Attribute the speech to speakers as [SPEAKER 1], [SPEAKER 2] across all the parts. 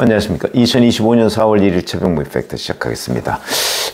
[SPEAKER 1] 안녕하십니까. 2025년 4월 1일 최병무 이펙트 시작하겠습니다.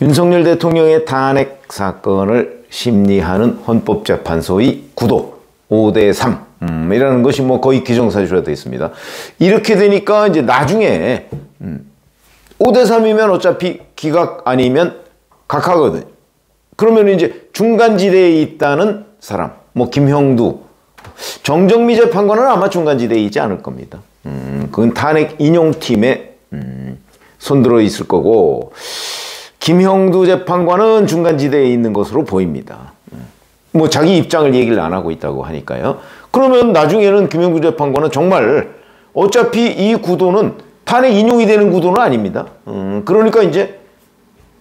[SPEAKER 1] 윤석열 대통령의 탄핵 사건을 심리하는 헌법재판소의 구도 5대3 이라는 것이 뭐 거의 기정사실화 되어 있습니다. 이렇게 되니까 이제 나중에 5대3이면 어차피 기각 아니면 각하거든요. 그러면 이제 중간지대에 있다는 사람, 뭐 김형두, 정정미 재판관은 아마 중간지대에 있지 않을 겁니다. 그건 탄핵 인용팀에 손들어 있을 거고, 김형두 재판관은 중간지대에 있는 것으로 보입니다. 뭐 자기 입장을 얘기를 안 하고 있다고 하니까요. 그러면 나중에는 김형두 재판관은 정말 어차피 이 구도는 탄핵 인용이 되는 구도는 아닙니다. 그러니까 이제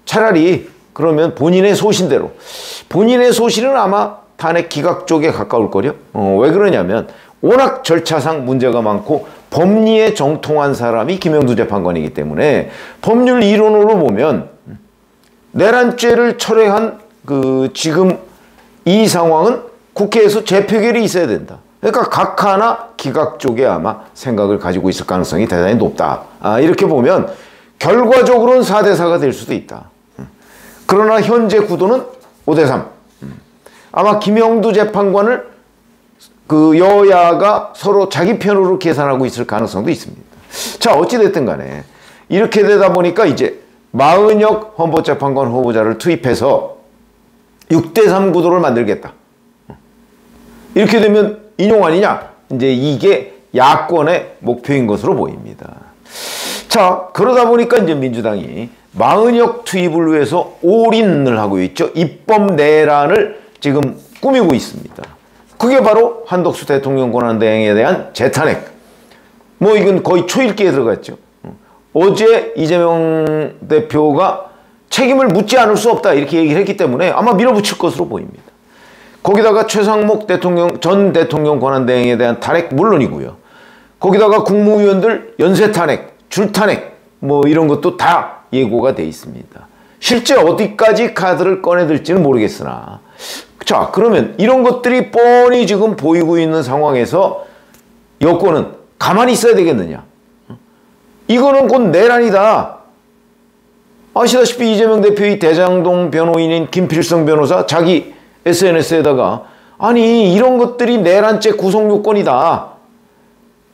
[SPEAKER 1] 차라리 그러면 본인의 소신대로, 본인의 소신은 아마 탄핵 기각 쪽에 가까울 거려. 왜 그러냐면 워낙 절차상 문제가 많고 법리에 정통한 사람이 김형두 재판관이기 때문에, 법률 이론으로 보면 내란죄를 철회한 지금 이 상황은 국회에서 재표결이 있어야 된다. 그러니까 각하나 기각 쪽에 아마 생각을 가지고 있을 가능성이 대단히 높다. 이렇게 보면 결과적으로는 4대4가 될 수도 있다. 그러나 현재 구도는 5대3. 아마 김형두 재판관을 여야가 서로 자기 편으로 계산하고 있을 가능성도 있습니다. 자, 어찌됐든 간에 이렇게 되다 보니까 이제 마은혁 헌법재판관 후보자를 투입해서 6대3 구도를 만들겠다. 이렇게 되면 인용 아니냐? 이제 이게 야권의 목표인 것으로 보입니다. 자, 그러다 보니까 이제 민주당이 마은혁 투입을 위해서 올인을 하고 있죠. 입법 내란을 지금 꾸미고 있습니다. 그게 바로 한덕수 대통령 권한대행에 대한 재탄핵. 뭐 이건 거의 초읽기에 들어갔죠. 어제 이재명 대표가 책임을 묻지 않을 수 없다 이렇게 얘기를 했기 때문에 아마 밀어붙일 것으로 보입니다. 거기다가 최상목 전 대통령 권한대행에 대한 탄핵 물론이고요. 거기다가 국무위원들 연쇄 탄핵, 줄탄핵 뭐 이런 것도 다 예고가 돼 있습니다. 실제 어디까지 카드를 꺼내들지는 모르겠으나, 자, 그러면 이런 것들이 뻔히 지금 보이고 있는 상황에서 여권은 가만히 있어야 되겠느냐? 이거는 곧 내란이다. 아시다시피 이재명 대표의 대장동 변호인인 김필성 변호사 자기 SNS에다가 아니 이런 것들이 내란죄 구속 요건이다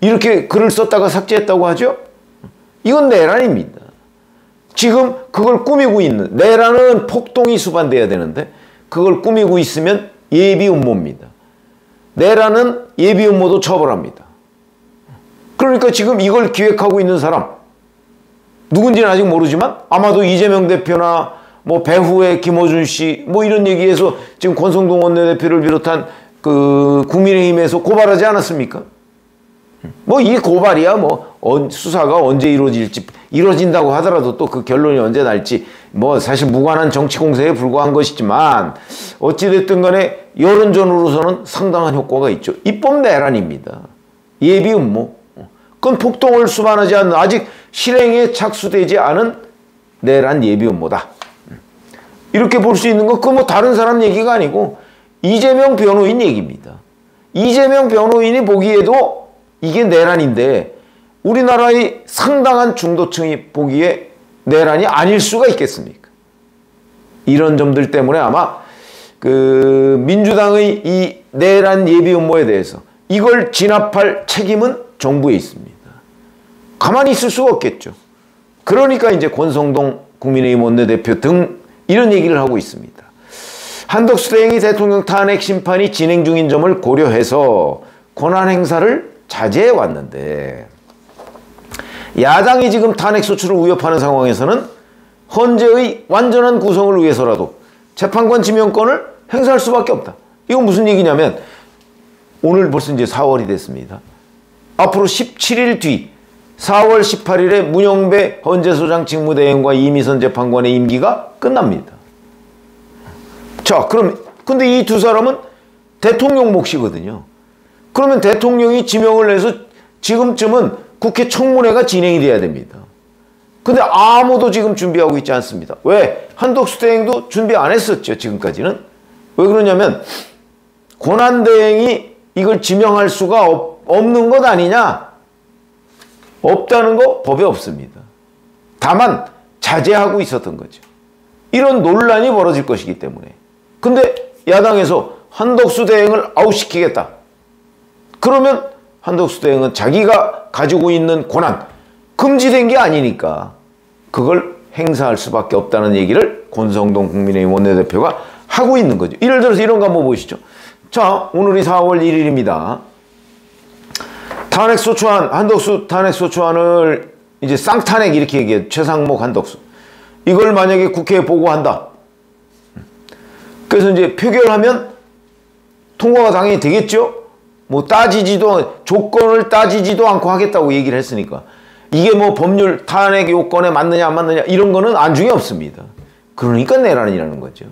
[SPEAKER 1] 이렇게 글을 썼다가 삭제했다고 하죠? 이건 내란입니다. 지금 그걸 꾸미고 있는, 내란은 폭동이 수반돼야 되는데 그걸 꾸미고 있으면 예비 음모입니다. 내란은 예비 음모도 처벌합니다. 그러니까 지금 이걸 기획하고 있는 사람 누군지는 아직 모르지만 아마도 이재명 대표나 뭐 배후의 김어준 씨 뭐 이런 얘기에서 지금 권성동 원내대표를 비롯한 국민의힘에서 고발하지 않았습니까? 뭐 이 고발이야 뭐 수사가 언제 이루어진다고 하더라도 또 그 결론이 언제 날지 뭐 사실 무관한 정치 공세에 불과한 것이지만 어찌됐든 간에 여론전으로서는 상당한 효과가 있죠. 입법 내란입니다. 예비 음모. 그건 폭동을 수반하지 않는, 아직 실행에 착수되지 않은 내란 예비 음모다. 이렇게 볼 수 있는 건 그건 뭐 다른 사람 얘기가 아니고 이재명 변호인 얘기입니다. 이재명 변호인이 보기에도 이게 내란인데 우리나라의 상당한 중도층이 보기에 내란이 아닐 수가 있겠습니까? 이런 점들 때문에 아마 민주당의 이 내란 예비 음모에 대해서 이걸 진압할 책임은 정부에 있습니다. 가만히 있을 수가 없겠죠. 그러니까 이제 권성동 국민의힘 원내대표 등 이런 얘기를 하고 있습니다. 한덕수 대행이 대통령 탄핵 심판이 진행 중인 점을 고려해서 권한 행사를 자제해 왔는데, 야당이 지금 탄핵 소추를 위협하는 상황에서는 헌재의 완전한 구성을 위해서라도 재판관 지명권을 행사할 수밖에 없다. 이건 무슨 얘기냐면 오늘 벌써 이제 4월이 됐습니다. 앞으로 17일 뒤 4월 18일에 문영배 헌재소장 직무대행과 이미선 재판관의 임기가 끝납니다. 자, 그럼 근데 이 두 사람은 대통령 몫이거든요. 그러면 대통령이 지명을 해서 지금쯤은 국회 청문회가 진행이 돼야 됩니다. 근데 아무도 지금 준비하고 있지 않습니다. 왜? 한덕수 대행도 준비 안 했었죠, 지금까지는. 왜 그러냐면 권한대행이 이걸 지명할 수가 없는 것 아니냐? 없다는 거 법에 없습니다. 다만 자제하고 있었던 거죠. 이런 논란이 벌어질 것이기 때문에. 근데 야당에서 한덕수 대행을 아웃시키겠다. 그러면 한덕수 대행은 자기가 가지고 있는 권한, 금지된 게 아니니까 그걸 행사할 수밖에 없다는 얘기를 권성동 국민의힘 원내대표가 하고 있는 거죠. 예를 들어서 이런 거 한번 보시죠. 자, 오늘이 4월 1일입니다. 탄핵소추안, 한덕수 탄핵소추안을 이제 쌍탄핵 이렇게 얘기해요. 최상목, 한덕수. 이걸 만약에 국회에 보고한다. 그래서 이제 표결하면 통과가 당연히 되겠죠? 뭐 조건을 따지지도 않고 하겠다고 얘기를 했으니까. 이게 뭐 법률 탄핵 요건에 맞느냐 안 맞느냐 이런 거는 안중에 없습니다. 그러니까 내란이라는 거죠.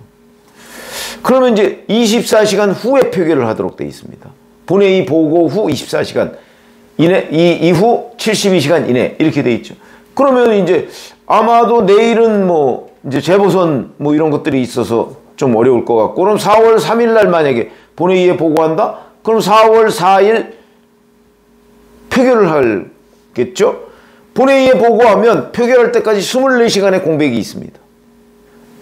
[SPEAKER 1] 그러면 이제 24시간 후에 표결을 하도록 되어 있습니다. 본회의 보고 후 24시간 이내, 이후 72시간 이내 이렇게 돼 있죠. 그러면 이제 아마도 내일은 뭐 이제 재보선 뭐 이런 것들이 있어서 좀 어려울 것 같고, 그럼 4월 3일 날 만약에 본회의에 보고한다? 그럼 4월 4일 표결을 하겠죠? 본회의에 보고하면 표결할 때까지 24시간의 공백이 있습니다.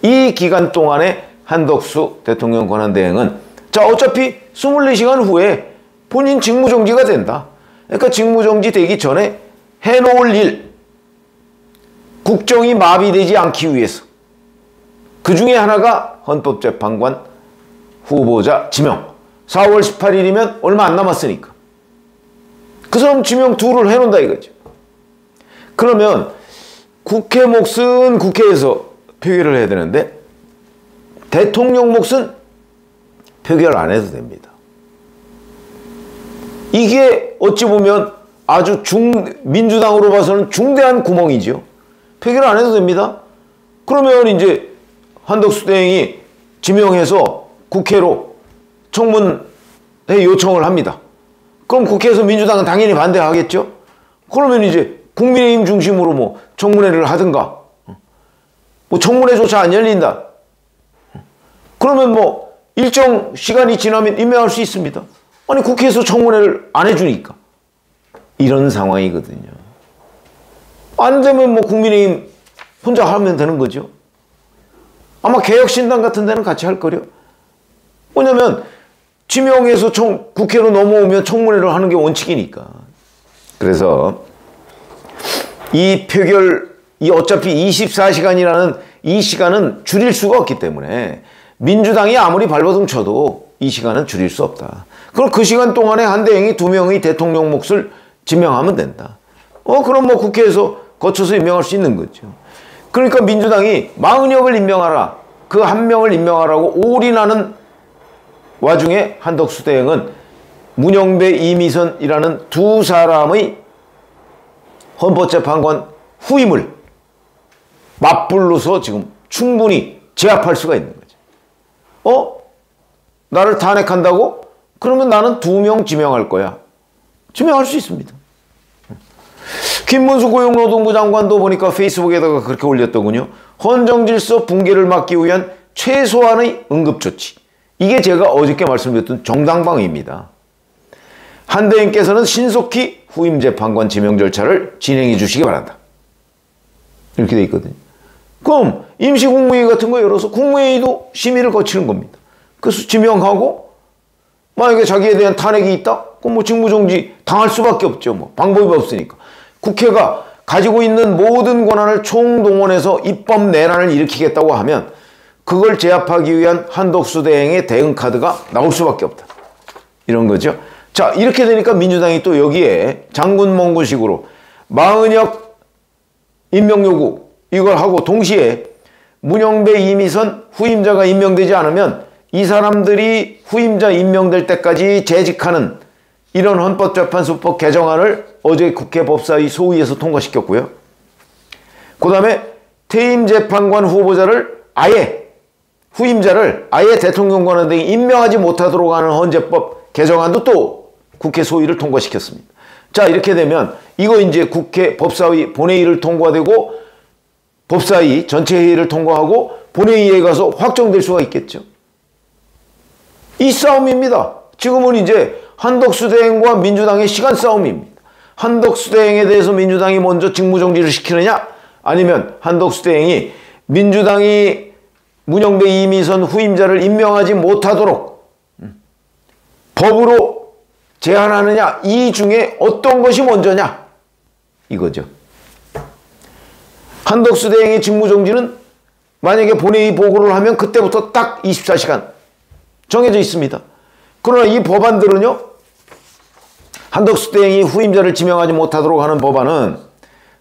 [SPEAKER 1] 이 기간 동안에 한덕수 대통령 권한대행은 자, 어차피 24시간 후에 본인 직무정지가 된다. 그러니까 직무정지 되기 전에 해놓을 일, 국정이 마비되지 않기 위해서 그 중에 하나가 헌법재판관 후보자 지명. 4월 18일이면 얼마 안 남았으니까 그 사람 지명 둘을 해놓는다 이거죠. 그러면 국회 몫은 국회에서 표결을 해야 되는데 대통령 몫은 표결 안 해도 됩니다. 이게 어찌 보면 아주 민주당으로 봐서는 중대한 구멍이죠. 표결 안 해도 됩니다. 그러면 이제 한덕수 대행이 지명해서 국회로 청문회 요청을 합니다. 그럼 국회에서 민주당은 당연히 반대하겠죠? 그러면 이제 국민의힘 중심으로 뭐 청문회를 하든가, 뭐 청문회조차 안 열린다. 그러면 뭐 일정 시간이 지나면 임명할 수 있습니다. 아니, 국회에서 청문회를 안 해주니까. 이런 상황이거든요. 안 되면 뭐 국민의힘 혼자 하면 되는 거죠. 아마 개혁신당 같은 데는 같이 할 거려. 왜냐면 지명해서 국회로 넘어오면 청문회를 하는 게 원칙이니까. 그래서 이 표결, 이 어차피 24시간이라는 이 시간은 줄일 수가 없기 때문에 민주당이 아무리 발버둥 쳐도 이 시간은 줄일 수 없다. 그럼 그 시간 동안에 한대행이 2명의 대통령 몫을 지명하면 된다. 그럼 뭐 국회에서 거쳐서 임명할 수 있는 거죠. 그러니까 민주당이 마은혁을 임명하라, 그 한 명을 임명하라고 올인하는 와중에 한덕수 대행은 문영배, 이미선이라는 두 사람의 헌법재판관 후임을 맞불로서 지금 충분히 제압할 수가 있는 거죠. 나를 탄핵한다고? 그러면 나는 2명 지명할 거야. 지명할 수 있습니다. 김문수 고용노동부 장관도 보니까 페이스북에다가 그렇게 올렸더군요. 헌정질서 붕괴를 막기 위한 최소한의 응급조치. 이게 제가 어저께 말씀드렸던 정당방위입니다. 한대행께서는 신속히 후임 재판관 지명 절차를 진행해 주시기 바란다. 이렇게 돼 있거든요. 그럼 임시국무회의 같은 거 열어서 국무회의도 심의를 거치는 겁니다. 그래서 지명하고 만약에 자기에 대한 탄핵이 있다? 그럼 뭐 직무정지 당할 수밖에 없죠. 뭐 방법이 없으니까. 국회가 가지고 있는 모든 권한을 총동원해서 입법 내란을 일으키겠다고 하면 그걸 제압하기 위한 한덕수 대행의 대응 카드가 나올 수밖에 없다. 이런 거죠. 자, 이렇게 되니까 민주당이 또 여기에 장군몽구식으로 마은혁 임명 요구 이걸 하고 동시에 문영배, 이미선 후임자가 임명되지 않으면 이 사람들이 후임자 임명될 때까지 재직하는 이런 헌법재판소법 개정안을 어제 국회 법사위 소위에서 통과시켰고요. 그 다음에 퇴임 재판관 후보자를 후임자를 아예 대통령 권한 등이 임명하지 못하도록 하는 헌재법 개정안도 또 국회 소위를 통과시켰습니다. 자, 이렇게 되면 이거 이제 국회 법사위 본회의를 통과되고 법사위 전체 회의를 통과하고 본회의에 가서 확정될 수가 있겠죠. 이 싸움입니다. 지금은 이제 한덕수 대행과 민주당의 시간 싸움입니다. 한덕수 대행에 대해서 민주당이 먼저 직무정지를 시키느냐, 아니면 한덕수 대행이 민주당이 문영배 이미선 후임자를 임명하지 못하도록 법으로 제한하느냐, 이 중에 어떤 것이 먼저냐, 이거죠. 한덕수 대행의 직무정지는 만약에 본회의 보고를 하면 그때부터 딱 24시간 정해져 있습니다. 그러나 이 법안들은요, 한덕수 대행이 후임자를 지명하지 못하도록 하는 법안은,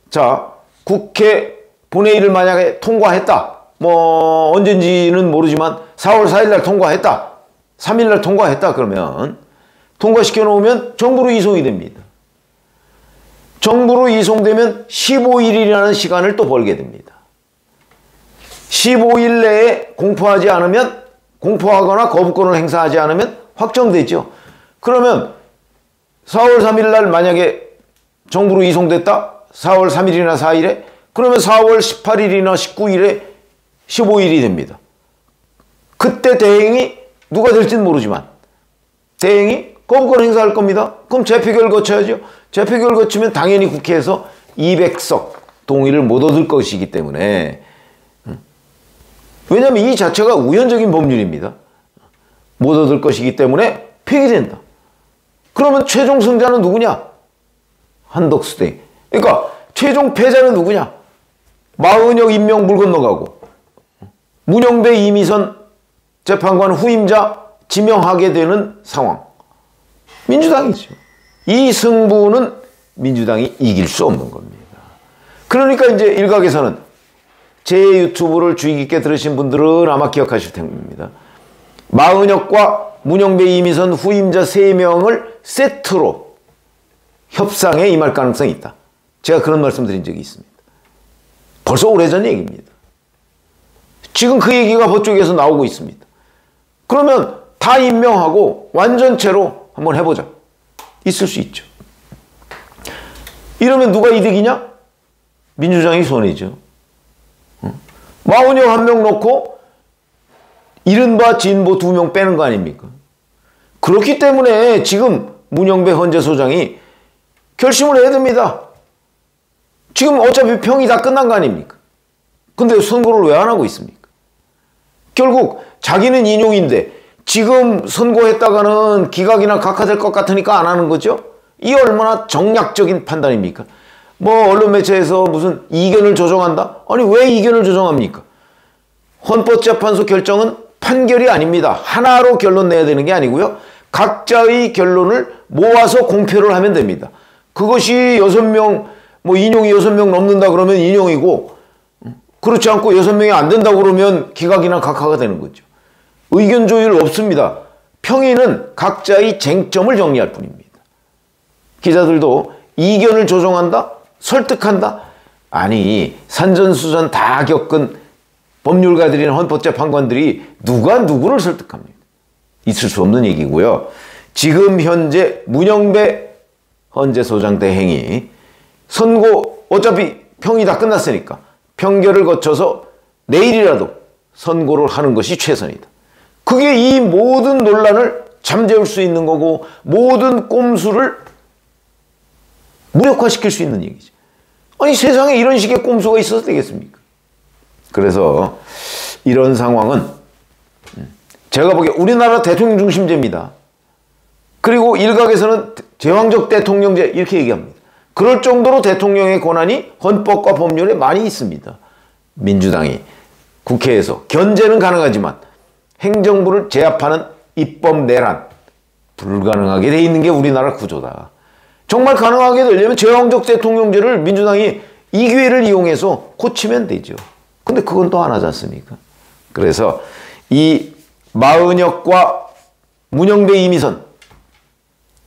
[SPEAKER 1] 자, 국회 본회의를 만약에 통과했다, 뭐 언젠지는 모르지만 4월 4일 날 통과했다, 3일 날 통과했다, 그러면 통과시켜 놓으면 정부로 이송이 됩니다. 정부로 이송되면 15일이라는 시간을 또 벌게 됩니다. 15일 내에 공포하지 않으면, 공포하거나 거부권을 행사하지 않으면 확정되죠. 그러면 4월 3일 날 만약에 정부로 이송됐다, 4월 3일이나 4일에, 그러면 4월 18일이나 19일에 15일이 됩니다. 그때 대행이 누가 될지는 모르지만 대행이 거부권 행사할 겁니다. 그럼 재표결 거쳐야죠. 재표결 거치면 당연히 국회에서 200석 동의를 못 얻을 것이기 때문에, 왜냐하면 이 자체가 우연적인 법률입니다. 못 얻을 것이기 때문에 폐기된다. 그러면 최종 승자는 누구냐? 한덕수 대행. 그러니까 최종 패자는 누구냐? 마은혁 임명 물 건너가고 문영배 이미선 재판관 후임자 지명하게 되는 상황. 민주당이죠. 이 승부는 민주당이 이길 수 없는 겁니다. 그러니까 이제 일각에서는, 제 유튜브를 주의 깊게 들으신 분들은 아마 기억하실 텐입니다. 마은혁과 문영배 이미선 후임자 3명을 세트로 협상에 임할 가능성이 있다. 제가 그런 말씀 드린 적이 있습니다. 벌써 오래전 얘기입니다. 지금 그 얘기가 법조계에서 나오고 있습니다. 그러면 다 임명하고 완전체로 한번 해보자. 있을 수 있죠. 이러면 누가 이득이냐? 민주당이 손해죠. 마은혁 1명 놓고 이른바 진보 2명 빼는 거 아닙니까? 그렇기 때문에 지금 문영배 헌재소장이 결심을 해야 됩니다. 지금 어차피 평이 다 끝난 거 아닙니까? 근데 선고를 왜 안 하고 있습니까? 결국 자기는 인용인데 지금 선고했다가는 기각이나 각하될 것 같으니까 안 하는 거죠? 이 얼마나 정략적인 판단입니까? 뭐 언론 매체에서 무슨 이견을 조정한다? 아니 왜 이견을 조정합니까? 헌법재판소 결정은 판결이 아닙니다. 하나로 결론 내야 되는 게 아니고요. 각자의 결론을 모아서 공표를 하면 됩니다. 그것이 6명, 뭐 인용이 6명 넘는다 그러면 인용이고, 그렇지 않고 6명이 안 된다고 그러면 기각이나 각하가 되는 거죠. 의견 조율 없습니다. 평의는 각자의 쟁점을 정리할 뿐입니다. 기자들도 이견을 조정한다? 설득한다? 아니, 산전수전 다 겪은 법률가들이나 헌법재판관들이 누가 누구를 설득합니까? 있을 수 없는 얘기고요. 지금 현재 문영배 헌재소장 대행이 선고, 어차피 평이 다 끝났으니까 평결을 거쳐서 내일이라도 선고를 하는 것이 최선이다. 그게 이 모든 논란을 잠재울 수 있는 거고 모든 꼼수를 무력화시킬 수 있는 얘기죠. 아니 세상에 이런 식의 꼼수가 있어도 되겠습니까? 그래서 이런 상황은 제가 보기에 우리나라 대통령 중심제입니다. 그리고 일각에서는 제왕적 대통령제 이렇게 얘기합니다. 그럴 정도로 대통령의 권한이 헌법과 법률에 많이 있습니다. 민주당이 국회에서 견제는 가능하지만 행정부를 제압하는 입법 내란 불가능하게 돼 있는 게 우리나라 구조다. 정말 가능하게 되려면 제왕적 대통령제를 민주당이 이 기회를 이용해서 고치면 되죠. 근데 그건 또 안 하지 않습니까? 그래서 이 마은혁과 문영배 이미선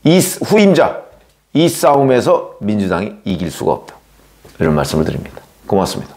[SPEAKER 1] 이 후임자 이 싸움에서 민주당이 이길 수가 없다. 이런 말씀을 드립니다. 고맙습니다.